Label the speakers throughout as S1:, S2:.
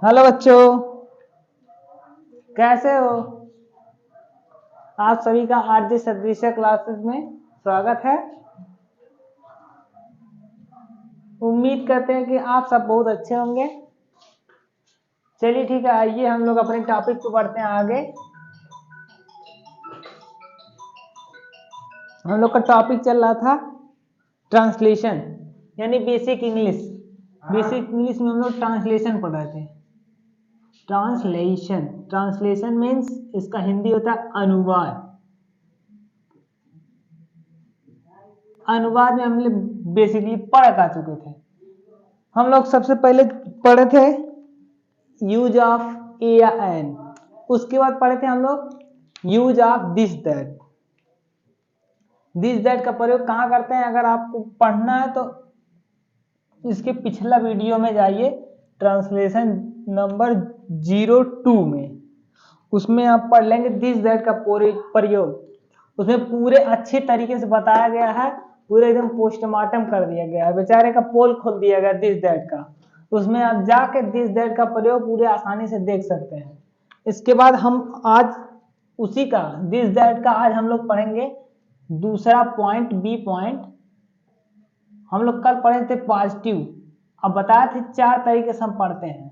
S1: Hello बच्चों, कैसे हो? आप सभी का आरजे सदृश क्लासेस में स्वागत है। उम्मीद करते हैं कि आप सब बहुत अच्छे होंगे। चलिए ठीक है, आइए हम लोग अपने टॉपिक को बढ़ते हैं आगे। हम लोग का टॉपिक चल रहा था ट्रांसलेशन यानी बेसिक इंग्लिश। बेसिक इंग्लिश में हम लोग ट्रांसलेशन पढ़ रहे थे। ट्रांसलेशन मीन्स इसका हिंदी होता है अनुवाद। अनुवाद में हम लोग बेसिकली पढ़ आ चुके थे। हम लोग सबसे पहले पढ़े थे यूज ऑफ ए या एन, उसके बाद पढ़े थे हम लोग use of this that. This that का प्रयोग कहाँ करते हैं? अगर आपको पढ़ना है तो इसके पिछला वीडियो में जाइए, ट्रांसलेशन नंबर 02 में, उसमें आप पढ़ लेंगे दिस दैट का प्रयोग। उसमें पूरे अच्छे तरीके से बताया गया है, पूरे एकदम पोस्टमार्टम कर दिया गया है, बेचारे का पोल खोल दिया गया दिस दैट का। उसमें आप जाके दिस दैट का प्रयोग पूरे आसानी से देख सकते हैं। इसके बाद हम आज उसी का दिस दैट का आज हम लोग पढ़ेंगे दूसरा पॉइंट, बी पॉइंट। हम लोग कल पढ़े थे पॉजिटिव, अब बताए थे 4 तरीके से हम पढ़ते हैं,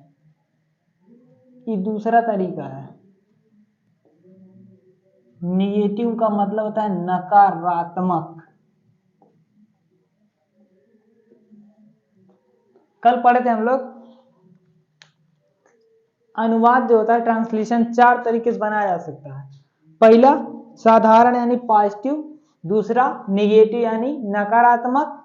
S1: ये दूसरा तरीका है। निगेटिव का मतलब होता है नकारात्मक। कल पढ़े थे हम लोग अनुवाद जो होता है ट्रांसलेशन 4 तरीके से बनाया जा सकता है। पहला साधारण यानी पॉजिटिव, दूसरा निगेटिव यानी नकारात्मक,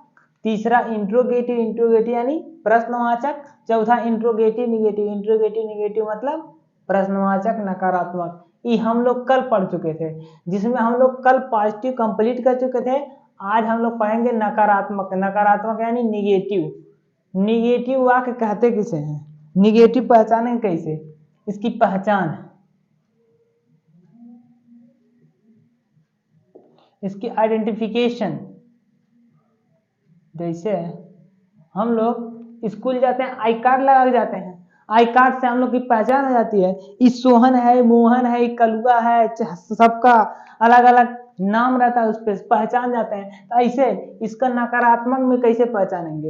S1: तीसरा इंट्रोगेटिव यानी प्रश्नवाचक, चौथा इंट्रोगेटिव निगेटिव मतलब प्रश्नवाचक नकारात्मक। ये हम लोग कल पढ़ चुके थे, जिसमें हम लोग कल पॉजिटिव कंप्लीट कर चुके थे। आज हम लोग पढ़ेंगे नकारात्मक यानी निगेटिव वाक्य कहते किसे हैं, निगेटिव पहचानेंगे कैसे, इसकी पहचान है, इसकी आइडेंटिफिकेशन। जैसे हम लोग स्कूल जाते हैं, आई कार्ड लगा के जाते हैं, आई कार्ड से हम लोग की पहचान हो जाती है। इस सोहन है, मोहन है, कलुआ है, सबका अलग अलग नाम रहता है, उस पर पहचान जाते हैं। तो ऐसे इसका नकारात्मक में कैसे पहचानेंगे?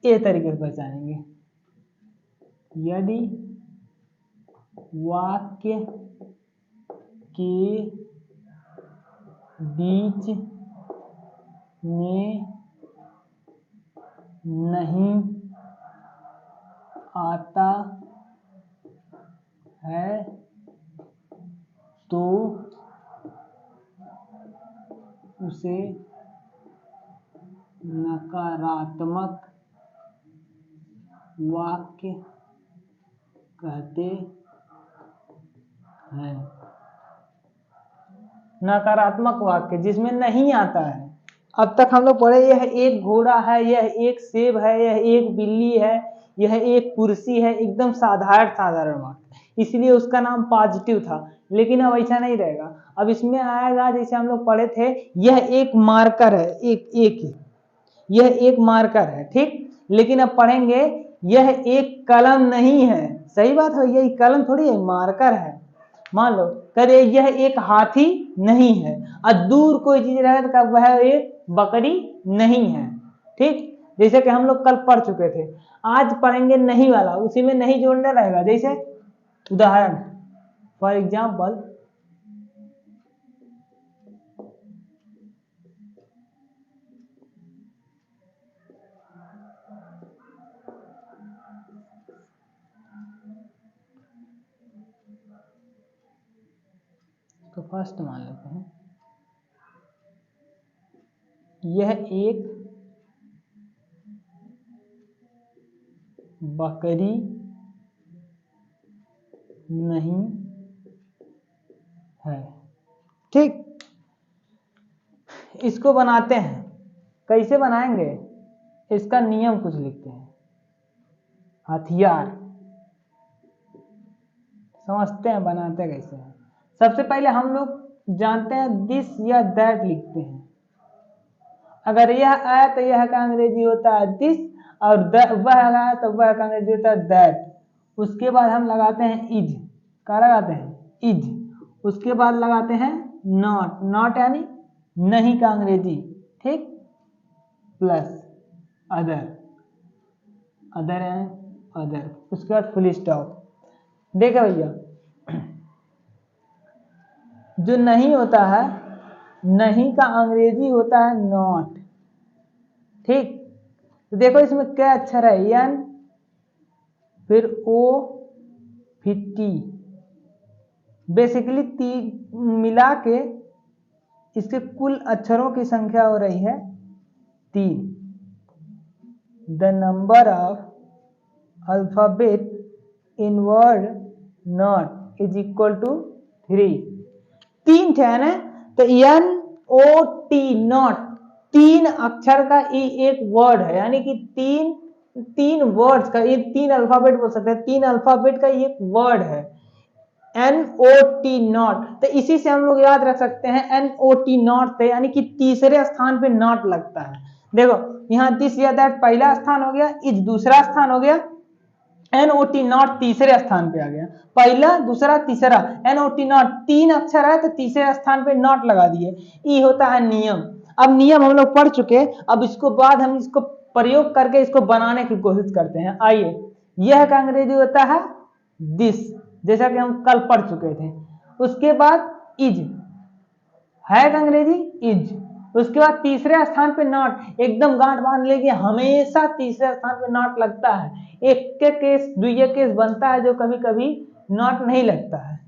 S1: ये तरीके से पहचानेंगे। यदि वाक्य के बीच में नहीं आता है तो उसे नकारात्मक वाक्य कहते हैं। नकारात्मक वाक्य जिसमें नहीं आता है। अब तक हम लोग पढ़े यह एक घोड़ा है, यह एक सेब है, यह एक बिल्ली है, यह एक कुर्सी है, एकदम साधारण वाक्य, इसलिए उसका नाम पॉजिटिव था। लेकिन अब ऐसा नहीं रहेगा, अब इसमें आएगा जैसे हम लोग पढ़े थे, यह एक मार्कर है, यह एक मार्कर है, ठीक। लेकिन अब पढ़ेंगे यह एक कलम नहीं है। सही बात है, यह कलम थोड़ी है, मार्कर है। मान लो कहे यह एक हाथी नहीं है, और दूर कोई चीज रहे तो वह एक बकरी नहीं है, ठीक। जैसे कि हम लोग कल पढ़ चुके थे, आज पढ़ेंगे नहीं वाला, उसी में नहीं जोड़ना रहेगा। जैसे उदाहरण, फॉर एग्जाम्पल, तो फर्स्ट मान लेते हैं यह एक बकरी नहीं है, ठीक। इसको बनाते हैं, कैसे बनाएंगे इसका नियम कुछ लिखते हैं। हथियार समझते हैं बनाते कैसे हैं। सबसे पहले हम लोग जानते हैं दिस या दैट लिखते हैं। अगर यह आया तो यह का अंग्रेजी होता है दिस, और वह आया तो वह का अंग्रेजी होता है दैट। उसके बाद हम लगाते हैं इज, क्या लगाते हैं इज, उसके बाद लगाते हैं नॉट, नॉट यानी नहीं का अंग्रेजी, ठीक, प्लस अदर, अदर यानी अदर, उसके बाद फुल स्टॉप। देखो भैया जो नहीं होता है, नहीं का अंग्रेजी होता है नॉट, ठीक। तो देखो इसमें क्या अक्षर है, एन, फिर ओ, फिर टी, बेसिकली मिला के इसके कुल अक्षरों की संख्या हो रही है 3। The number of alphabet in word not is equal to 3। 3 थे ना, तो एन ओ टी नॉट 3 अक्षर का एक वर्ड है, यानी कि तीन वर्ड्स का, ये 3 अल्फाबेट बोल सकते हैं, 3 अल्फाबेट का एक वर्ड है NOT नॉट। तो इसी से हम लोग याद रख सकते हैं NOT नॉट थे, यानी कि तीसरे स्थान पे नॉट लगता है। देखो यहाँ दिस या दैट पहला स्थान हो गया, इज दूसरा स्थान हो गया, NOT नॉट तीसरे स्थान पे आ गया, पहला दूसरा तीसरा, NOT नॉट 3 अक्षर है तो तीसरे स्थान पे नॉट लगा दिए। ये होता है नियम। अब नियम हम लोग पढ़ चुके, अब इसको बाद हम इसको प्रयोग करके इसको बनाने की कोशिश करते हैं। आइए, यह का अंग्रेजी होता है दिस, जैसा कि हम कल पढ़ चुके थे। उसके बाद इज है का अंग्रेजी इज, उसके बाद तीसरे स्थान पे नॉट, एकदम गांठ बांध लेगी, हमेशा तीसरे स्थान पे नॉट लगता है। एक के केस दुइये केस बनता है जो कभी कभी नॉट नहीं लगता है।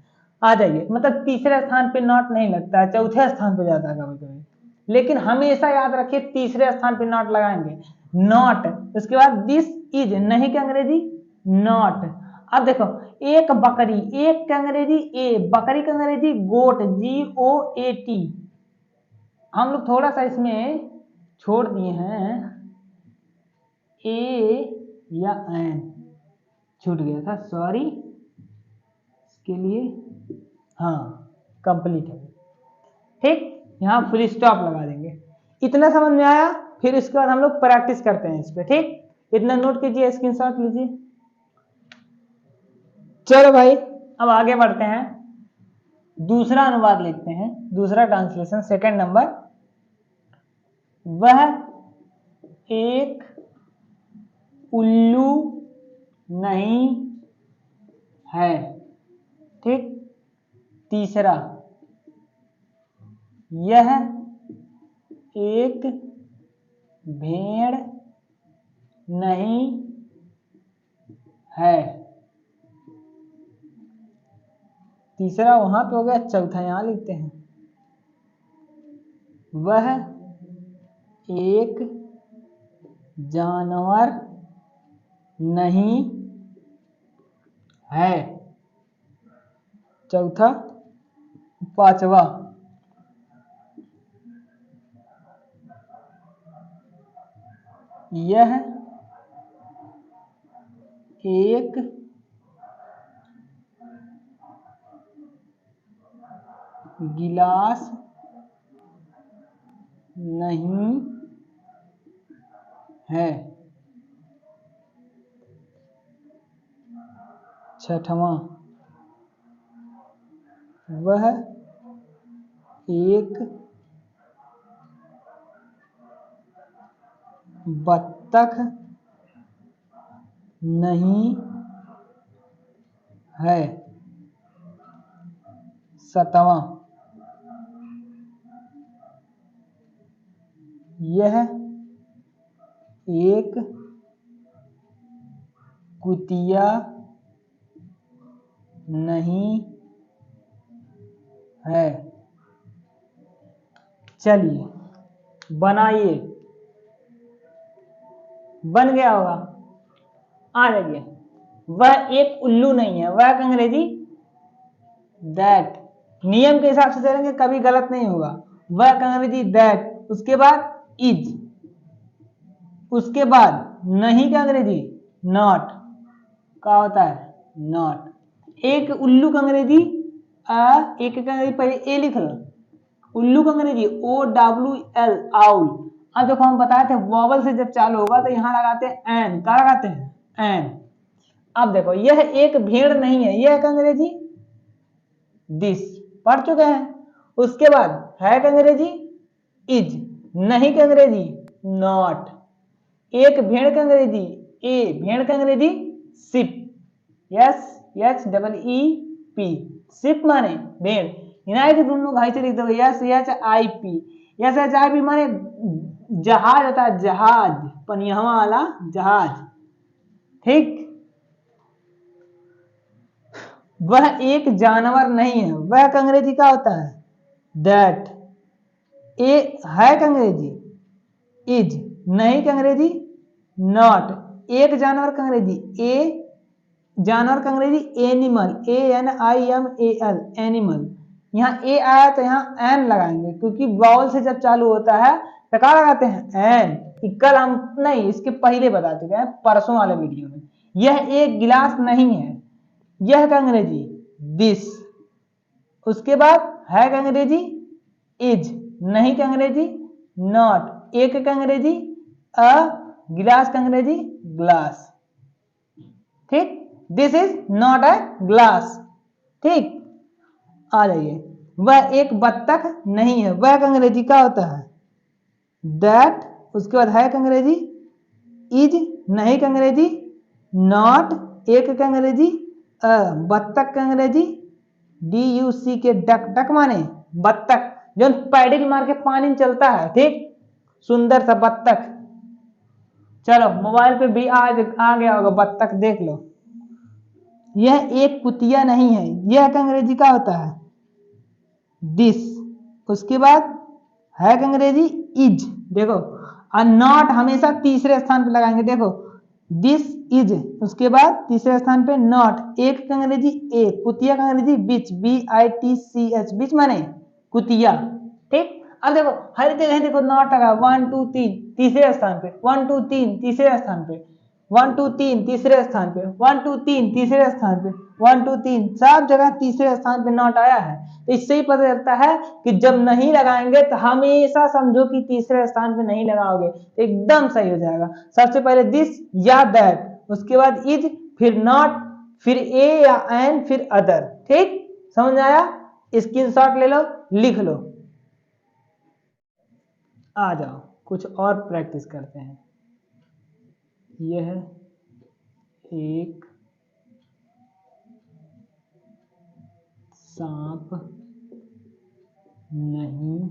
S1: आ जाइए, मतलब तीसरे स्थान पे नॉट नहीं लगता है, चौथे स्थान पे जाता है कभी कभी, लेकिन हमेशा याद रखिए तीसरे स्थान पे नॉट लगाएंगे, नॉट। उसके बाद दिस इज, नहीं के अंग्रेजी नॉट। अब देखो एक बकरी, एक का अंग्रेजी ए, बकरी का अंग्रेजी गोट, GOAT। हम लोग थोड़ा सा इसमें छोड़ दिए हैं, ए या एन छूट गया था, सॉरी इसके लिए। हाँ कंप्लीट है, ठीक, यहाँ फुल स्टॉप लगा देंगे। इतना समझ में आया? फिर इसके बाद हम लोग प्रैक्टिस करते हैं इस पे, ठीक। इतना नोट कीजिए, स्क्रीनशॉट लीजिए। चलो भाई अब आगे बढ़ते हैं, दूसरा अनुवाद लिखते हैं, दूसरा ट्रांसलेशन, सेकंड नंबर। वह एक उल्लू नहीं है, ठीक। तीसरा, यह एक भेड़ नहीं है। तीसरा वहां पे हो गया, चौथा यहां लिखते हैं। वह एक जानवर नहीं है। चौथा, पांचवा, यह एक गिलास नहीं है। छठवां, वह एक बत्तख नहीं है। सातवां, यह एक कुतिया नहीं है। चलिए बनाइए, बन गया होगा, आ जाइए। वह एक उल्लू नहीं है, वह का अंग्रेजी दैट, नियम के हिसाब से चलेंगे कभी गलत नहीं होगा। वह का अंग्रेजी दैट, उसके बाद इज, उसके बाद नहीं का अंग्रेजी नॉट, क्या होता है नॉट। एक उल्लू का अंग्रेजी एक का अंग्रेजी पहले ए लिख लो, उल्लू का अंग्रेजी OWL आउल। अब देखो हम बताए थे वॉवल से जब चालू होगा तो यहाँ लगाते हैं एन, क्या लगाते हैं एन। अब देखो यह एक भेड़ नहीं है, यह अंग्रेजी दिस पढ़ चुके हैं। उसके बाद है अंग्रेजी इज, नहीं का अंग्रेजी नॉट, एक भेड़ का अंग्रेजी ए, भेड़ का अंग्रेजी sheep, S H double E P, sheep माने भेड़, इन्हें के दोनों भाई से लिख दो S H I P, S H I P माने जहाज होता है, जहाज पनियहवा वाला जहाज, ठीक। वह एक जानवर नहीं है, वह का अंग्रेजी क्या होता है दैट, ए है का अंग्रेजी इज, नहीं का अंग्रेजी नॉट, एक जानवर का अंग्रेजी ए, जानवर का अंग्रेजी animal, A N I M A L, animal. यहाँ ए आया तो यहाँ एन लगाएंगे क्योंकि वावल से जब चालू होता है तो क्या लगाते हैं एन, कल हम नहीं इसके पहले बता चुके हैं परसों वाले वीडियो में। यह एक गिलास नहीं है, यह का अंग्रेजी दिस, उसके बाद है का अंग्रेजी इज, नहीं का अंग्रेजी नॉट, एक का अंग्रेजी अ, गिलास का अंग्रेजी ग्लास, ठीक। This is not a glass, ठीक। आ जाइए, वह एक बत्तख नहीं है, वह का अंग्रेजी क्या होता है दैट, उसके बाद है का अंग्रेजी इज, नहीं का अंग्रेजी नॉट, एक का अंग्रेजी अ, बत्तख का अंग्रेजी D you see K duck, duck माने बत्तख जो पैडल मार के पानी में चलता है, ठीक, सुंदर सा बत्तख। चलो मोबाइल पे भी आ गया होगा बत्तख, देख लो। यह एक कुतिया नहीं है, यह का अंग्रेजी क्या होता है दिस, उसके बाद है का अंग्रेजी इज, देखो नॉट हमेशा तीसरे स्थान पे लगाएंगे, देखो दिस इज, उसके बाद तीसरे स्थान पे नॉट, एक का अंग्रेजी ए, कुतिया का अंग्रेजी bitch, B I T C H, bitch माने कुतिया, ठीक। अब देखो हर जगह देखो नॉट लगा, 1 2 3 तीसरे स्थान पे, 1 2 3 तीसरे स्थान पे, 1 2 3 तीसरे स्थान पे, 1 2 3 तीसरे स्थान पे, 1 2 3 सब जगह तीसरे स्थान पे नॉट आया है। तो इससे ही पता चलता है कि जब नहीं लगाएंगे तो हमेशा समझो कि तीसरे स्थान पे नहीं लगाओगे, एकदम सही हो जाएगा। सबसे पहले दिस या दैट, उसके बाद इज, फिर नॉट, फिर ए या एन, फिर अदर, ठीक। समझ आया, स्क्रीनशॉट ले लो, लिख लो। आ जाओ कुछ और प्रैक्टिस करते हैं। यह एक सांप नहीं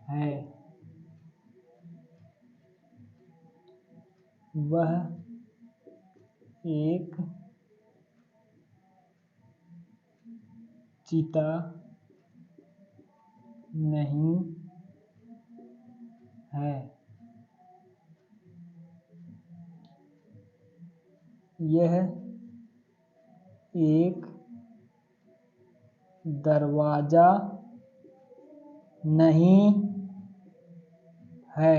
S1: है, वह एक चीता नहीं है, यह एक दरवाजा नहीं है,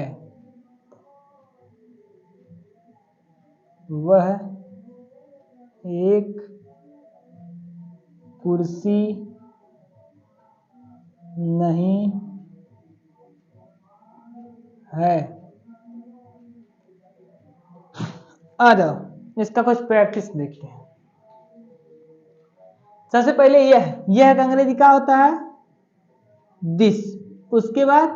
S1: वह एक कुर्सी नहीं है। आ जाओ इसका कुछ प्रैक्टिस देखते हैं। सबसे पहले यह का अंग्रेजी क्या होता है दिस, उसके बाद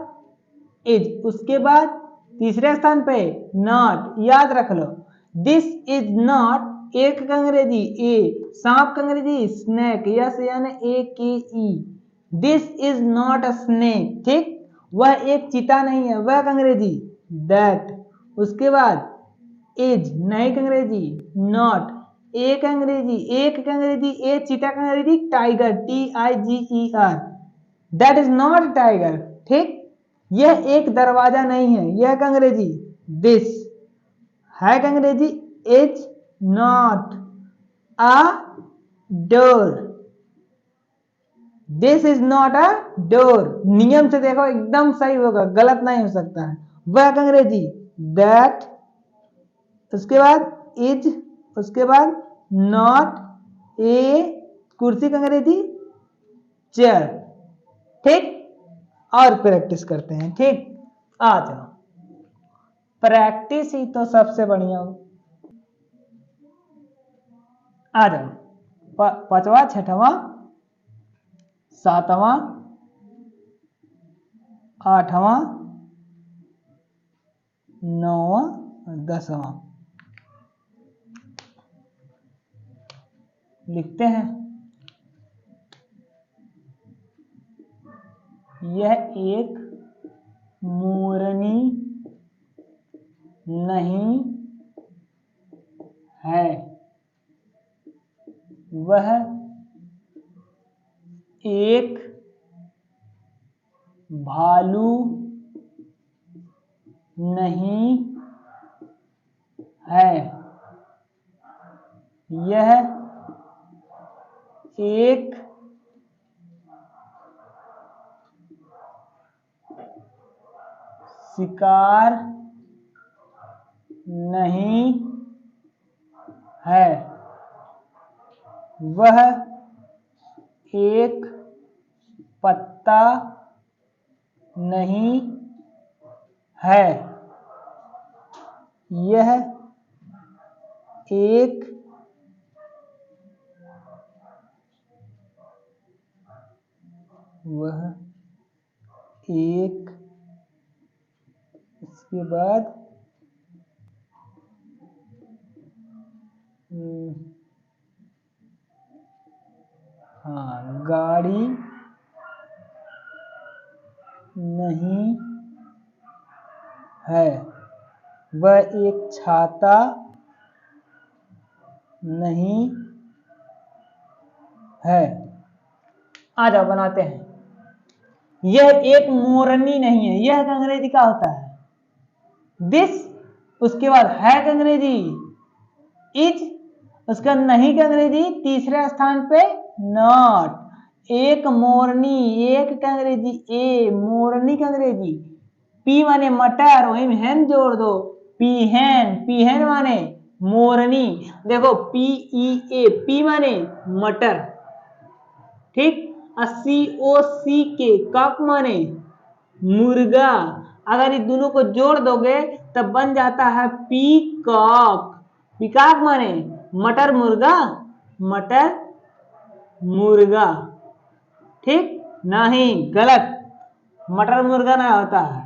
S1: इज, उसके बाद तीसरे स्थान पे नॉट, याद रख लो दिस इज नॉट, एक का अंग्रेजी ए, सांप का अंग्रेजी स्नेक, यस यानी A K E, this is not a snake, ठीक। वह एक चीता नहीं है, वह का अंग्रेजी दैट, उसके बाद इज, नहीं का अंग्रेजी नॉट, एक अंग्रेजी, एक का अंग्रेजी ए, चीता का अंग्रेजी tiger, T I G E R, that is not tiger, ठीक। यह एक दरवाजा नहीं है, यह का अंग्रेजी दिस, है का अंग्रेजी is not a door, this is not a door, नियम से देखो एकदम सही होगा, गलत नहीं हो सकता है। वह का अंग्रेजी दैट, उसके बाद इज, उसके बाद नॉट, ए, कुर्सी का अंग्रेजी चेयर, ठीक। और प्रैक्टिस करते हैं, ठीक। आ जाओ, प्रैक्टिस ही तो सबसे बढ़िया हो। आ जाओ, पांचवा, छठवां, सातवां, आठवां, नौवां, 10वां लिखते हैं। यह एक मोरनी नहीं है, वह एक भालू नहीं है, यह एक शिकार नहीं है, वह एक पत्ता नहीं है, यह एक वह एक इसके बाद हाँ, गाड़ी नहीं है, वह एक छाता नहीं है। आ जाओ बनाते हैं। यह एक मोरनी नहीं है, यह अंग्रेजी का होता है दिस, उसके बाद है का अंग्रेजी इज, उसका नहीं का अंग्रेजी तीसरे स्थान पे नॉट। एक मोरनी, एक का अंग्रेजी ए, मोरनी का अंग्रेजी पी माने मटर, वहीं में हैन जोड़ दो, पीहन, पीहन माने मोरनी। देखो पी ई ए, पी माने मटर, ठीक। सी ओ सी के, कॉक माने मुर्गा। अगर इस दोनों को जोड़ दोगे तब बन जाता है पीकॉक। पीकॉक माने मटर मुर्गा, मटर मुर्गा, ठीक। नहीं, गलत, मटर मुर्गा ना होता है,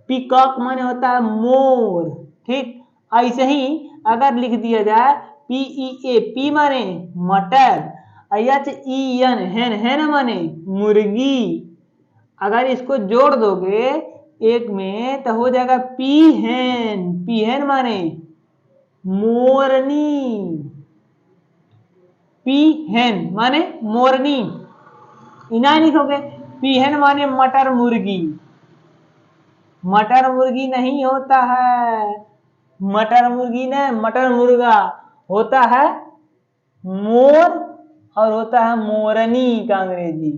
S1: पीकॉक माने होता है मोर, ठीक। ऐसे ही अगर लिख दिया जाए पीई ए, पी माने मटर, एच ई एन, हैन, हैन माने मुर्गी। अगर इसको जोड़ दोगे एक में तो हो जाएगा पीहन, पीहन माने मोरनी, पीहन माने मोरनी। इना लिखोगे पीहन माने मटर मुर्गी, मटर मुर्गी नहीं होता है, मटर मुर्गी नहीं, मटर मुर्गा होता है मोर, और होता है मोरनी का अंग्रेजी,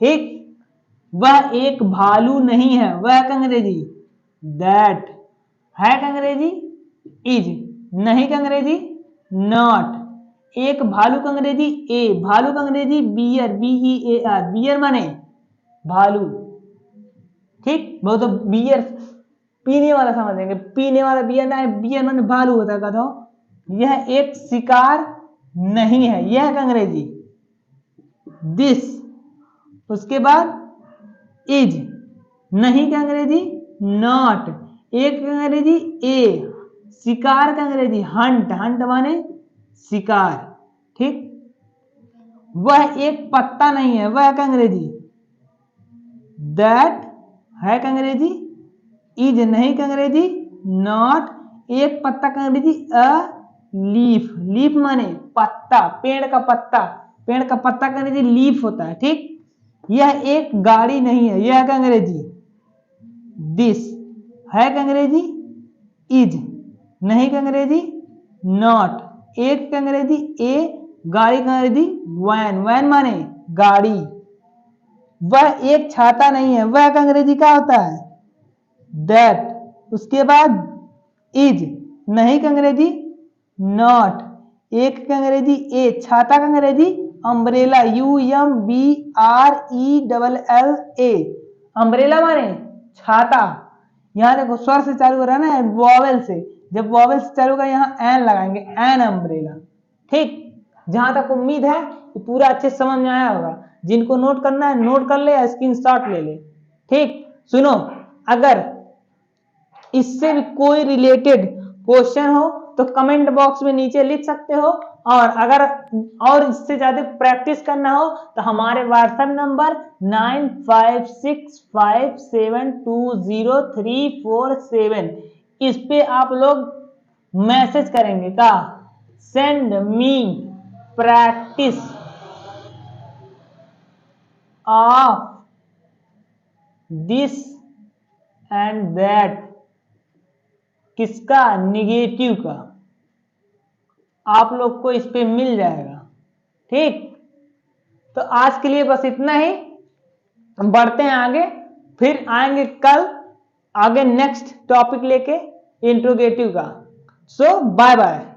S1: ठीक। वह एक भालू नहीं है, वह का अंग्रेजी दैट, है का अंग्रेजी इज, नहीं का अंग्रेजी नॉट। एक भालू का अंग्रेजी ए, भालू का अंग्रेजी bear, B E A R, bear माने भालू, ठीक। वो तो बियर पीने वाला समझेंगे, पीने वाला बियर ना, बियर माने भालू होता है। तो यह एक शिकार नहीं है, यह का अंग्रेजी दिस, उसके बाद इज, नहीं का अंग्रेजी नॉट, एक का अंग्रेजी ए, शिकार का अंग्रेजी हंट, हंट माने शिकार, ठीक। वह एक पत्ता नहीं है, वह का अंग्रेजी दैट, है का अंग्रेजी इज, नहीं का अंग्रेजी नॉट, एक पत्ता का अंग्रेजी अ लीफ, लीफ माने पत्ता, पेड़ का पत्ता, पेड़ का पत्ता का अंग्रेजी लीफ होता है, ठीक। यह एक गाड़ी नहीं है, यह का अंग्रेजी दिस, है का अंग्रेजी इज, नहीं का अंग्रेजी नॉट, एक का अंग्रेजी ए, गाड़ी का अंग्रेजी वैन, वैन माने गाड़ी। वह एक छाता नहीं है, वह का अंग्रेजी क्या होता है दैट, उसके बाद इज, नहीं का अंग्रेजी नॉट, एक का अंग्रेजी ए, छाता का अंग्रेजी umbrella, U M B R E double L A, umbrella माने छाता। यहां देखो स्वर से चालू हो रहा है ना, वॉवेल से, जब वॉवेल से चालू होगा यहाँ एन लगाएंगे, एन अम्ब्रेला, ठीक। जहां तक उम्मीद है कि पूरा अच्छे से समझ में आया होगा। जिनको नोट करना है नोट कर ले या स्क्रीनशॉट ले ले। ठीक, सुनो, अगर इससे भी कोई रिलेटेड क्वेश्चन हो तो कमेंट बॉक्स में नीचे लिख सकते हो, और अगर और इससे ज्यादा प्रैक्टिस करना हो तो हमारे व्हाट्सएप नंबर 9565720347 इस पे आप लोग मैसेज करेंगे का send me practice of this and that, किसका, निगेटिव का, आप लोग को इस पे मिल जाएगा। ठीक, तो आज के लिए बस इतना ही, हम बढ़ते हैं आगे, फिर आएंगे कल आगे नेक्स्ट टॉपिक लेके इंट्रोगेटिव का। सो बाय बाय।